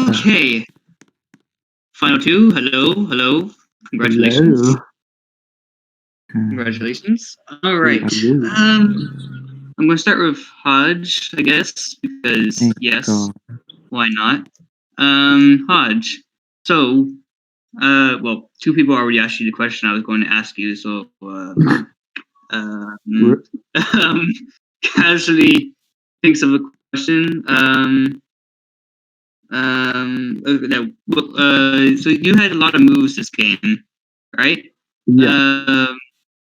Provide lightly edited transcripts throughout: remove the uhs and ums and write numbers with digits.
Okay. Final two. Hello. Congratulations. Hello. Congratulations. All right. Thank you. I'm going to start with Hodge, I guess, because Thank yes, God. why not? Hodge. So, well, two people already asked you the question I was going to ask you, so casually thinks of a question. So you had a lot of moves this game, right? Yeah.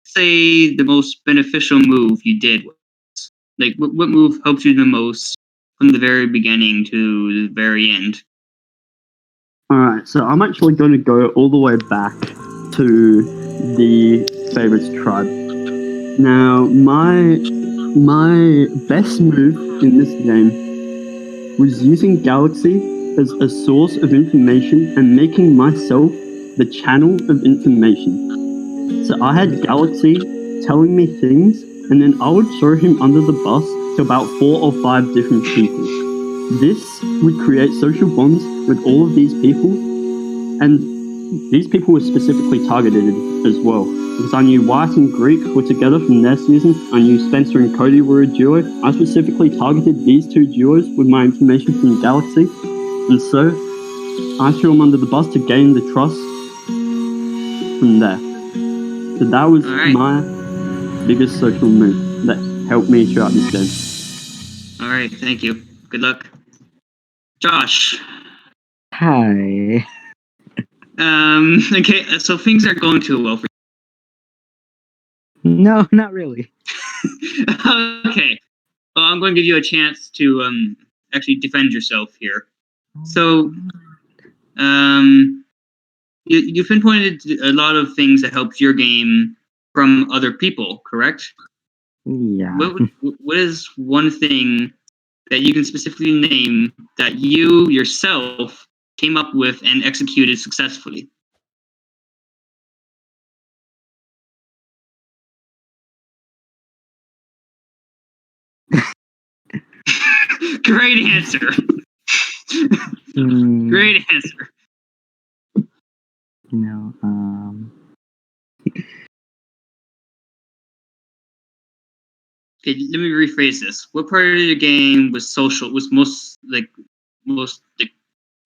Say the most beneficial move you did was like what move helped you the most from the very beginning to the very end? Alright, so I'm actually going to go all the way back to the favorites tribe. Now, my best move in this game was using Galaxy as a source of information and making myself the channel of information. So I had Galaxy telling me things, and then I would throw him under the bus to about 4 or 5 different people. This would create social bonds with all of these people, and these people were specifically targeted as well. Because I knew White and Greek were together from their season, I knew Spencer and Cody were a duo. I specifically targeted these two duos with my information from Galaxy, and so I threw them under the bus to gain the trust from there. So that was my biggest social move that helped me throughout this game. All right, thank you. Good luck. Josh. Hi. Okay, so things aren't going too well for you. No, not really. Okay. Well, I'm going to give you a chance to actually defend yourself here. So, you pinpointed a lot of things that helped your game from other people, correct? Yeah. What is one thing that you can specifically name that you yourself came up with and executed successfully? Great answer. Great answer. You know, Okay, let me rephrase this. What part of the game was most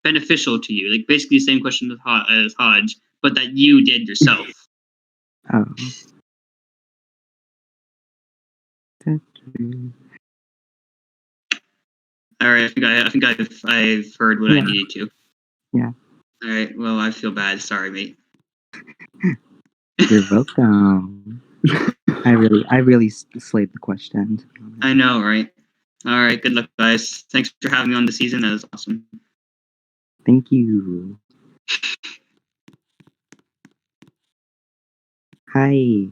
beneficial to you? Like basically the same question as Hodge, but that you did yourself. Oh. All right, I think I've heard what I needed to. Yeah. All right. Well, I feel bad. Sorry, mate. You're welcome. I really slayed the question. I know, right? All right. Good luck, guys. Thanks for having me on the season. That was awesome. Thank you. Hi.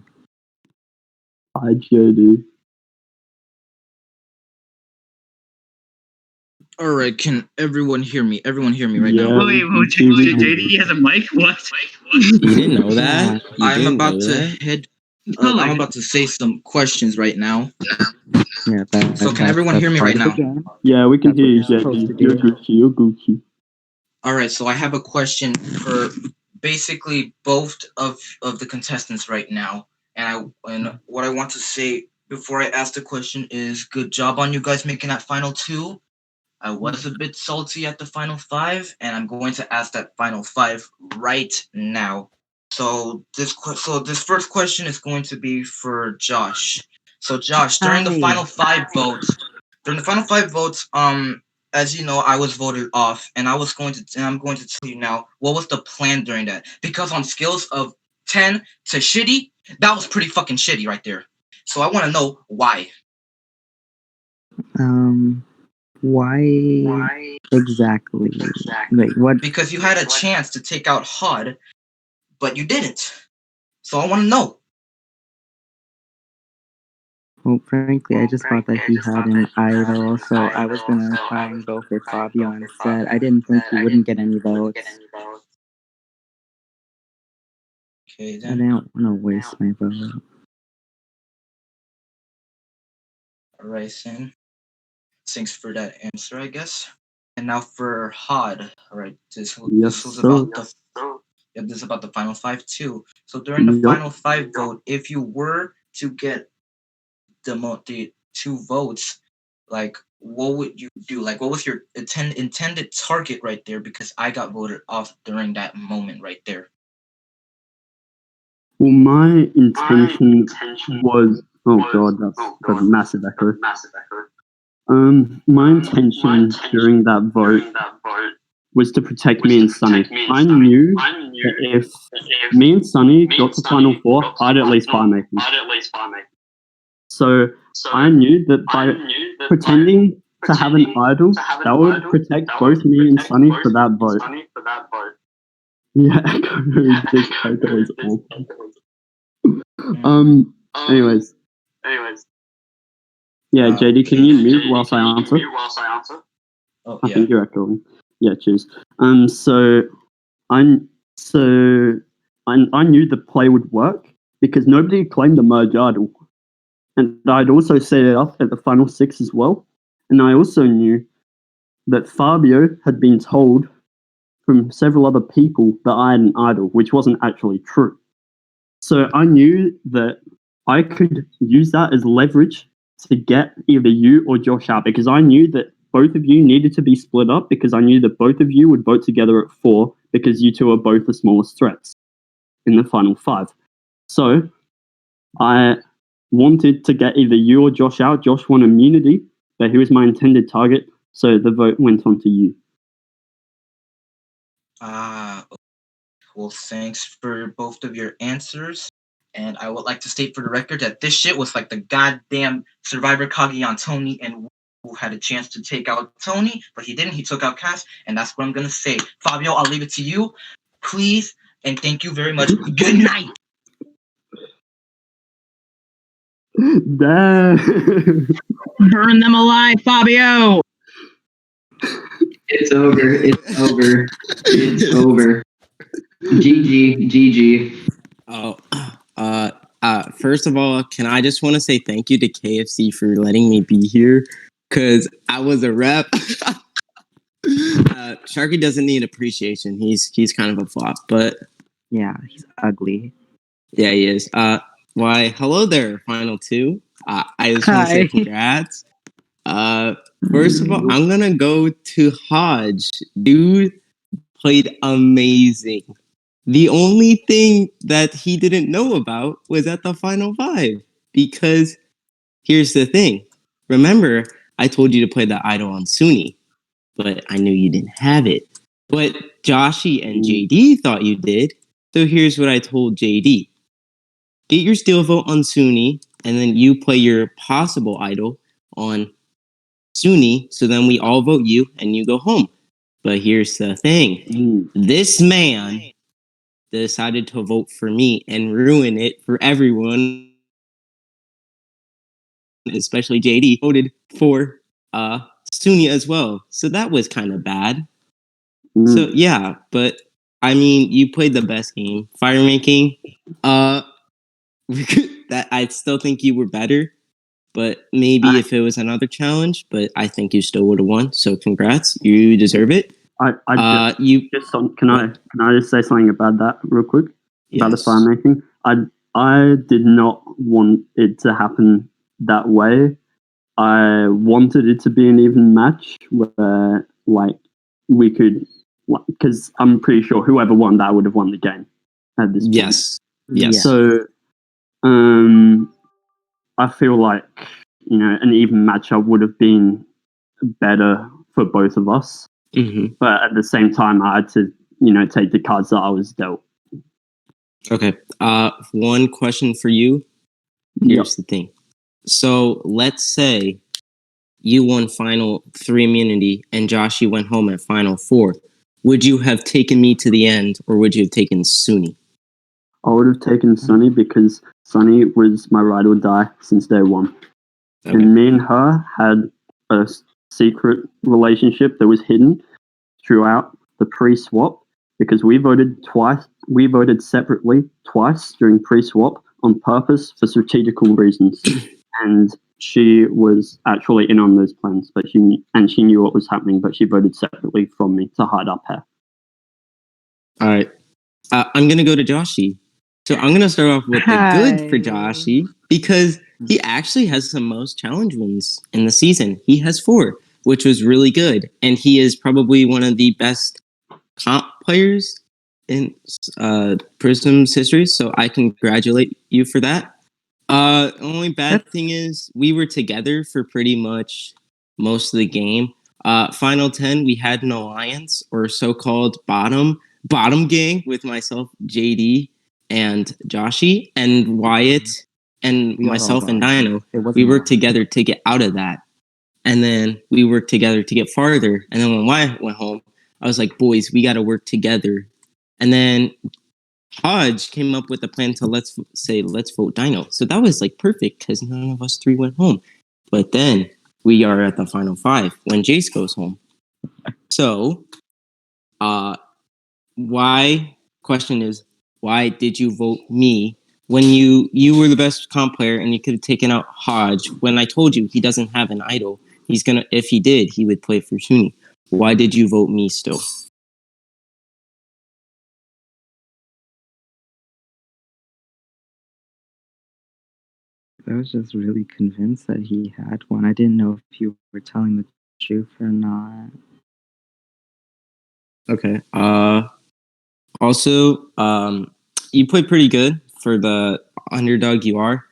Hi, JD. All right, can everyone hear me? Everyone hear me right now? Wait, JD has a mic? What? You didn't know that? Yeah. I'm about to say some questions right now. Yeah, so can everyone hear me right now? Yeah, we can hear you, JD. You're Gucci. All right, so I have a question for basically both of the contestants right now, and what I want to say before I ask the question is good job on you guys making that final two. I was a bit salty at the final 5, and I'm going to ask that final 5 right now. So this first question is going to be for Josh. So Josh, during the final 5 votes, as you know, I was voted off, and I'm going to tell you now what was the plan during that. Because on scales of 10 to shitty, that was pretty fucking shitty right there. So I want to know why. Why exactly? Like what? Because you had a chance to take out HUD, but you didn't. So I want to know. Well, frankly, I just thought that he had an idol, so I was gonna try and go for Fabio instead. I didn't think he wouldn't get any votes. Okay, then. I didn't want to waste my vote. Alright, then. Thanks for that answer, I guess. And now for Hod. All right, Yes, this was sir. about the this is about the final five too. So during the Yup. final five vote, if you were to get the two votes, like what would you do? Like what was your intended target right there? Because I got voted off during that moment right there. Well, my intention was. Oh god, that's a massive echo. My intention during that vote was to protect me and Sunny. I knew that if me and Sunny got to Final Four, I'd at least fire make them. So I knew that by pretending to have an idol, that would protect both me and Sunny for that vote. Yeah, this echo is awful. Anyways. Yeah, JD, can you mute whilst I answer? Oh, I yeah. think you're echoing. Yeah, cheers. So I knew the play would work because nobody claimed the merge idol, and I'd also set it up at the final six as well. And I also knew that Fabio had been told from several other people that I had an idol, which wasn't actually true. So I knew that I could use that as leverage to get either you or Josh out because I knew that both of you needed to be split up because I knew that both of you would vote together at 4 because you two are both the smallest threats in the final 5. So I wanted to get either you or Josh out. Josh won immunity, but he was my intended target, so the vote went on to you. Well, thanks for both of your answers. And I would like to state for the record that this shit was like the goddamn Survivor Kagi on Tony, and who had a chance to take out Tony, but he didn't. He took out Cass, and that's what I'm gonna say. Fabio, I'll leave it to you, please, and thank you very much. Good night. Burn them alive, Fabio. It's over. It's over. It's over. GG. Oh, first of all, can I just want to say thank you to KFC for letting me be here because I was a rep. Sharky doesn't need appreciation. He's kind of a flop, but Yeah, he's ugly. yeah, he is. Why? Hello there, final two. I just want to say Hi. congrats. First of all, I'm gonna go to Hodge. Dude played amazing. The only thing that he didn't know about was at the final 5. Because here's the thing. Remember, I told you to play the idol on Suni, but I knew you didn't have it. But Joshy and JD thought you did. So here's what I told JD. Get your steal vote on Suni, and then you play your possible idol on Suni, so then we all vote you and you go home. But here's the thing. This man decided to vote for me and ruin it for everyone, especially JD, voted for Sunia as well. So that was kind of bad. So yeah, but I mean, you played the best game. Fire making, that I still think you were better, but maybe if it was another challenge, but I think you still would have won. So congrats, you deserve it. Can I just say something about that real quick? About the fire making. I did not want it to happen that way. I wanted it to be an even match where we could, because I'm pretty sure whoever won that would have won the game at this point. Yes. So I feel like an even matchup would have been better for both of us. Mm-hmm. But at the same time, I had to, take the cards that I was dealt. Okay. One question for you. Here's the thing. So let's say you won final 3 immunity and Joshy went home at final 4. Would you have taken me to the end or would you have taken Suni? I would have taken Sunny because Sunny was my ride or die since day one. Okay. And me and her had a secret relationship that was hidden throughout the pre-swap because we voted twice. We voted separately twice during pre-swap on purpose for strategical reasons. And she was actually in on those plans, but she knew what was happening, but she voted separately from me to hide our pair. All right. I'm gonna go to Joshy. So I'm gonna start off with the good for Joshy because he actually has some most challenge wins in the season. He has 4, which was really good, and he is probably one of the best comp players in Prism's history. So I congratulate you for that. Only bad thing is we were together for pretty much most of the game. Final 10, we had an alliance or so-called bottom gang with myself, JD, and Joshy, and Wyatt, and myself and Dino. We worked together to get out of that. And then we worked together to get farther. And then when Wyatt went home, I was like, boys, we got to work together. And then Hodge came up with a plan to let's vote Dino. So that was like perfect because none of us 3 went home. But then we are at the final 5 when Jace goes home. So, question is, why did you vote me when you were the best comp player and you could have taken out Hodge when I told you he doesn't have an idol? If he did, he would play for Shuni. Why did you vote me still? I was just really convinced that he had one. I didn't know if you were telling the truth or not. Okay. Also, you played pretty good for the underdog you are.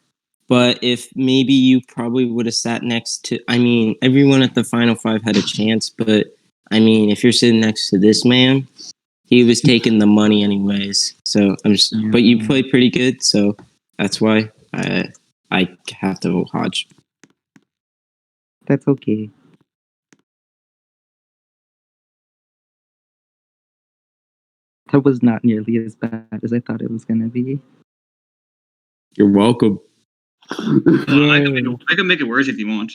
But if maybe you probably would have sat next to, I mean, everyone at the final 5 had a chance, but I mean, if you're sitting next to this man, he was taking the money anyways. So but you played pretty good, so that's why I have to vote Hodge. That's okay. That was not nearly as bad as I thought it was going to be. You're welcome. I can make it worse if you want.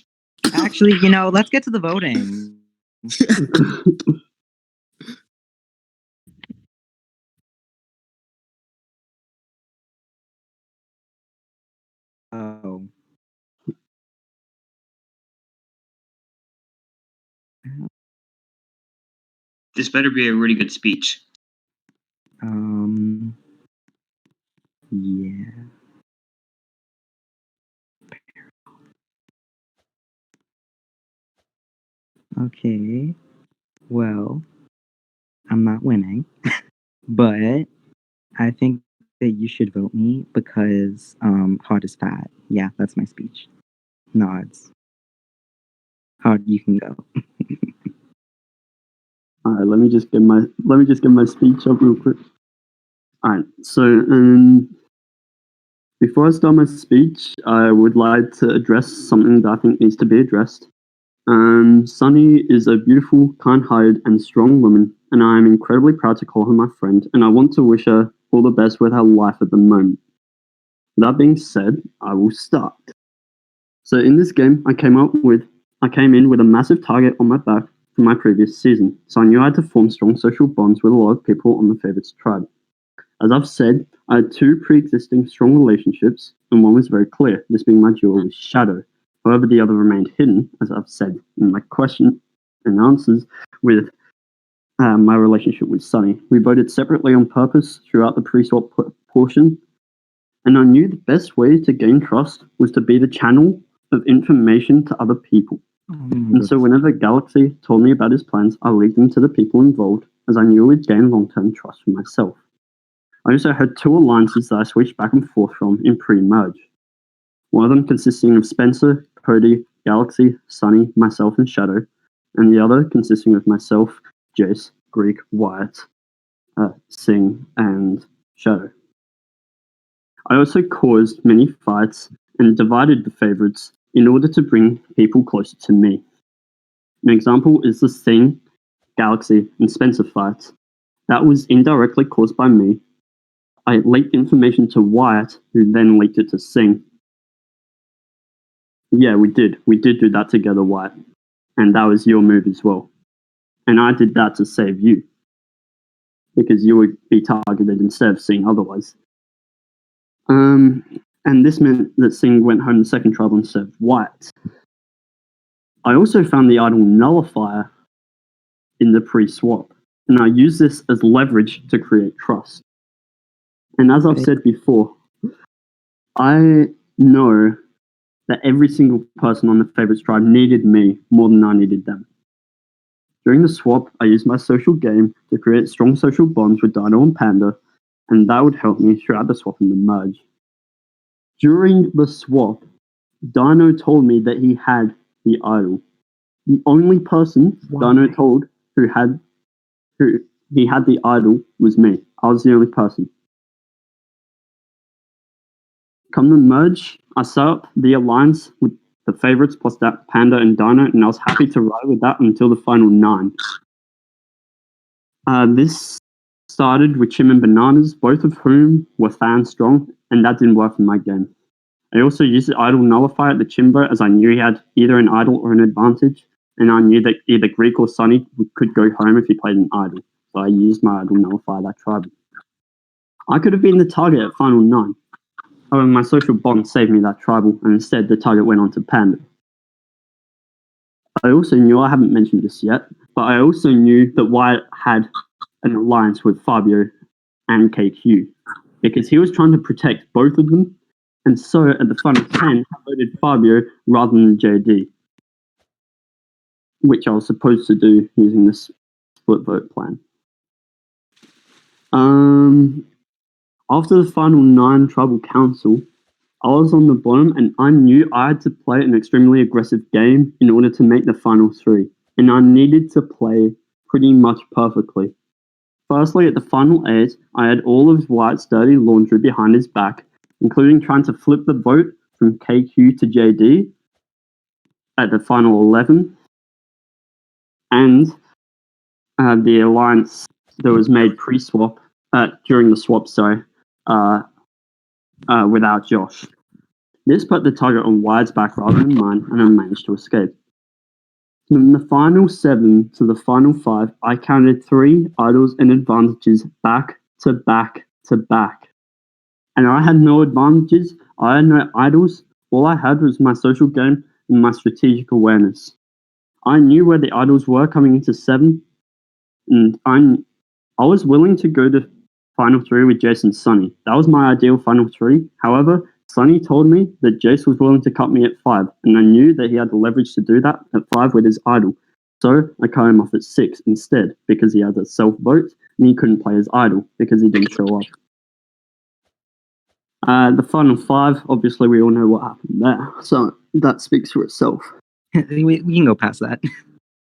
Actually, let's get to the voting. Oh. This better be a really good speech. Yeah. Okay. Well, I'm not winning, but I think that you should vote me because Hot is fat. Yeah, that's my speech. Nods. Hot, you can go. All right, let me just get my speech up real quick. All right, so before I start my speech, I would like to address something that I think needs to be addressed. Sunny is a beautiful, kind-hearted, and strong woman, and I am incredibly proud to call her my friend, and I want to wish her all the best with her life at the moment. That being said, I will start. So in this game, I came in with a massive target on my back from my previous season, so I knew I had to form strong social bonds with a lot of people on the Favorites tribe. As I've said, I had 2 pre-existing strong relationships, and one was very clear, this being my duel with Shadow. However, the other remained hidden, as I've said in my question and answers, with my relationship with Sunny. We voted separately on purpose throughout the pre-swap portion, and I knew the best way to gain trust was to be the channel of information to other people. And so whenever Galaxy told me about his plans, I leaked them to the people involved, as I knew it would gain long-term trust for myself. I also had 2 alliances that I switched back and forth from in pre-merge. One of them consisting of Spencer, Cody, Galaxy, Sunny, myself, and Shadow, and the other consisting of myself, Jace, Greek, Wyatt, Singh, and Shadow. I also caused many fights and divided the favorites in order to bring people closer to me. An example is the Singh, Galaxy, and Spencer fights. That was indirectly caused by me. I leaked information to Wyatt, who then leaked it to Singh. Yeah, we did. We did do that together, Wyatt. And that was your move as well. And I did that to save you. Because you would be targeted instead of Singh otherwise. and this meant that Singh went home the second tribal and served whites. I also found the idol nullifier in the pre-swap, and I used this as leverage to create trust. And as I've said before, I know that every single person on the favorites tribe needed me more than I needed them. During the swap, I used my social game to create strong social bonds with Dino and Panda, and that would help me throughout the swap and the merge. During the swap, Dino told me that he had the idol. The only person Dino told who he had the idol was me. I was the only person. Come the merge, I set up the alliance with the favorites plus that Panda and Dino, and I was happy to ride with that until the final 9. This started with Chim and Bananas, both of whom were fan strong, and that didn't work in my game. I also used the idol nullifier at the Chimbo as I knew he had either an idol or an advantage, and I knew that either Greek or Sunny could go home if he played an idol, so I used my idol nullifier that tribal. I could have been the target at final 9. However, my social bond saved me that tribal, and instead the target went on to Panda. I also knew, I haven't mentioned this yet, but I also knew that Wyatt had an alliance with Fabio and KQ, because he was trying to protect both of them, and so at the final 10, I voted Fabio rather than JD, which I was supposed to do using this split vote plan. After the final 9 tribal council, I was on the bottom and I knew I had to play an extremely aggressive game in order to make the final 3, and I needed to play pretty much perfectly. Firstly, at the final 8, I had all of Wyatt's dirty laundry behind his back, including trying to flip the vote from KQ to JD at the final 11, and the alliance that was made pre-swap, during the swap, without Josh. This put the target on Wyatt's back rather than mine, and I managed to escape. From the final 7 to the final 5, I counted 3 idols and advantages back to back to back. And I had no advantages, I had no idols, all I had was my social game and my strategic awareness. I knew where the idols were coming into 7, and I was willing to go to final 3 with Jace and Sunny. That was my ideal final 3. However, Sunny told me that Jace was willing to cut me at 5, and I knew that he had the leverage to do that at 5 with his idol. So I cut him off at 6 instead, because he had a self-vote, and he couldn't play his idol, because he didn't show up. The final 5, obviously we all know what happened there, so that speaks for itself. we can go past that.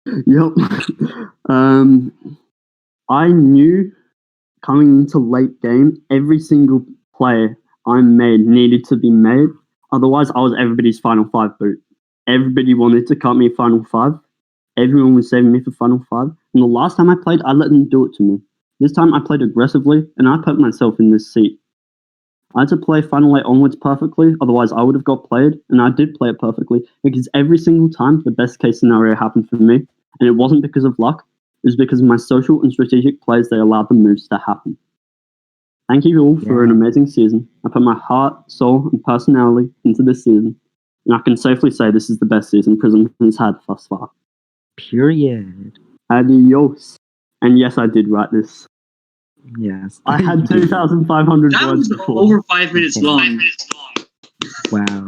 Yep. I knew coming into late game, every single player I made needed to be made. Otherwise, I was everybody's final 5 boot. Everybody wanted to cut me final 5. Everyone was saving me for final 5. And the last time I played, I let them do it to me. This time I played aggressively, and I put myself in this seat. I had to play final 8 onwards perfectly, otherwise I would have got played, and I did play it perfectly, because every single time the best case scenario happened for me, and it wasn't because of luck, it was because of my social and strategic plays that allowed the moves to happen. Thank you all for an amazing season. I put my heart, soul, and personality into this season, and I can safely say this is the best season Prism has had thus far. Period. Adios. And yes, I did write this. Yes. I had 2,500 That words was before. over 5 minutes long. Wow.